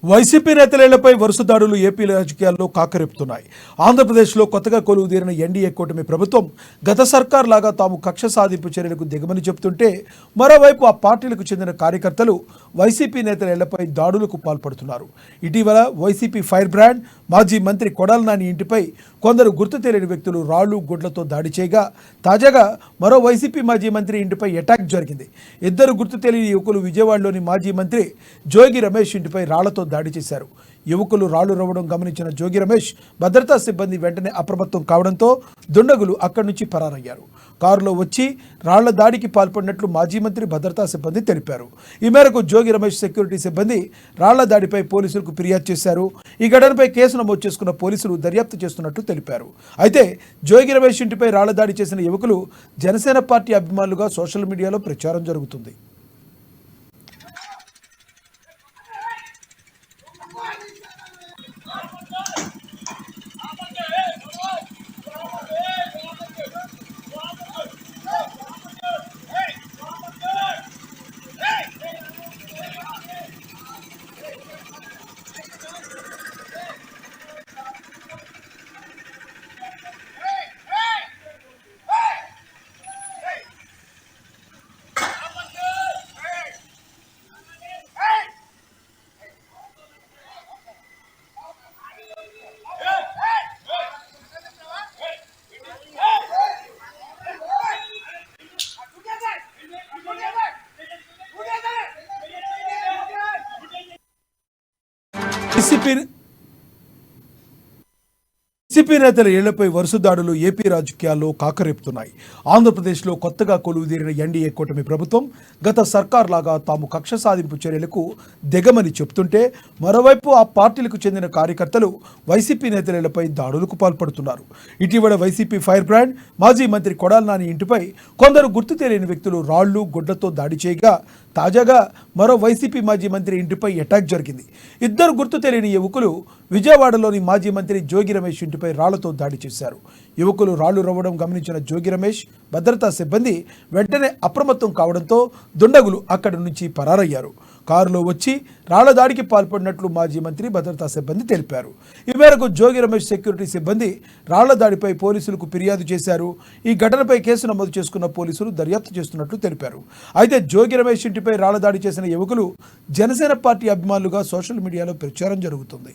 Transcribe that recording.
YCP నేతలపై వరుస దాడులు ఏపీ రాజకీయాల్లో కాకరేపుతున్నాయి. ఆంధ్రప్రదేశ్లో కొత్తగా కొలువుదీరిన ఎన్డీఏ కూటమి ప్రభుత్వం గత సర్కార్ లాగా తాము కక్ష సాధింపు చర్యలకు దిగమని చెబుతుంటే, మరోవైపు ఆ పార్టీలకు చెందిన కార్యకర్తలు వైసీపీ నేతలపై దాడులకు పాల్పడుతున్నారు. ఇటీవల వైసీపీ ఫైర్ బ్రాండ్ మాజీ మంత్రి కొడాలి నాని ఇంటిపై కొందరు గుర్తు తెలియని వ్యక్తులు రాళ్లు గుడ్లతో దాడి చేయగా, తాజాగా మరో వైసీపీ మాజీ మంత్రి ఇంటిపై అటాక్ జరిగింది. ఇద్దరు గుర్తు తెలియని యువకులు విజయవాడలోని మాజీ మంత్రి జోగి రమేష్ ఇంటిపై రాళ్లతో దాడి చేశారు. యువకులు రాళ్లు రవ్వడం గమనించిన జోగి రమేష్ భద్రతా సిబ్బంది వెంటనే అప్రమత్తం కావడంతో దుండగులు అక్కడి నుంచి పరారయ్యారు. కారులో వచ్చి రాళ్ల దాడికి పాల్పడినట్లు మాజీ మంత్రి భద్రతా సిబ్బంది తెలిపారు. ఈ మేరకు జోగి రమేష్ సెక్యూరిటీ సిబ్బంది రాళ్ల దాడిపై పోలీసులకు ఫిర్యాదు చేశారు. ఈ ఘటనపై కేసు నమోదు చేసుకున్న పోలీసులు దర్యాప్తు చేస్తున్నట్టు తెలిపారు. అయితే జోగి రమేష్ ఇంటిపై రాళ్ల దాడి చేసిన యువకులు జనసేన పార్టీ అభిమానులుగా సోషల్ మీడియాలో ప్రచారం జరుగుతుంది. వైసీపీ నేతల ఇళ్లపై వరుస దాడులు ఏపీ రాజకీయాల్లో కాకరేపుతున్నాయి. ఆంధ్రప్రదేశ్లో కొత్తగా కొలువుదీరిన ఎన్డీఏ కూటమి ప్రభుత్వం గత సర్కార్ లాగా తాము కక్ష సాధింపు చర్యలకు దిగమని చెబుతుంటే, మరోవైపు ఆ పార్టీలకు చెందిన కార్యకర్తలు వైసీపీ నేతల ఇళ్లపై దాడులకు పాల్పడుతున్నారు. ఇటీవల వైసీపీ ఫైర్ బ్రాండ్ మాజీ మంత్రి కొడాలి నాని ఇంటిపై కొందరు గుర్తు తెలియని వ్యక్తులు రాళ్లు గుడ్లతో దాడి చేయగా, తాజాగా మరో వైసీపీ మాజీ మంత్రి ఇంటిపై అటాక్ జరిగింది. ఇద్దరు గుర్తు తెలియని యువకులు విజయవాడలోని మాజీ మంత్రి జోగి రమేష్ ఇంటిపై రాళ్లతో దాడి చేశారు. యువకులు రాళ్లు రవ్వడం గమనించిన జోగి రమేష్ భద్రతా సిబ్బంది వెంటనే అప్రమత్తం కావడంతో దుండగులు అక్కడి నుంచి పరారయ్యారు. కారులో వచ్చి రాళ్ల దాడికి పాల్పడినట్లు మాజీ మంత్రి భద్రతా సిబ్బంది తెలిపారు. ఈ మేరకు జోగి రమేష్ సెక్యూరిటీ సిబ్బంది రాళ్ల దాడిపై పోలీసులకు ఫిర్యాదు చేశారు. ఈ ఘటనపై కేసు నమోదు చేసుకున్న పోలీసులు దర్యాప్తు చేస్తున్నట్లు తెలిపారు. అయితే జోగి రమేష్ ఇంటిపై రాళ్ల దాడి చేసిన యువకులు జనసేన పార్టీ అభిమానులుగా సోషల్ మీడియాలో ప్రచారం జరుగుతుంది.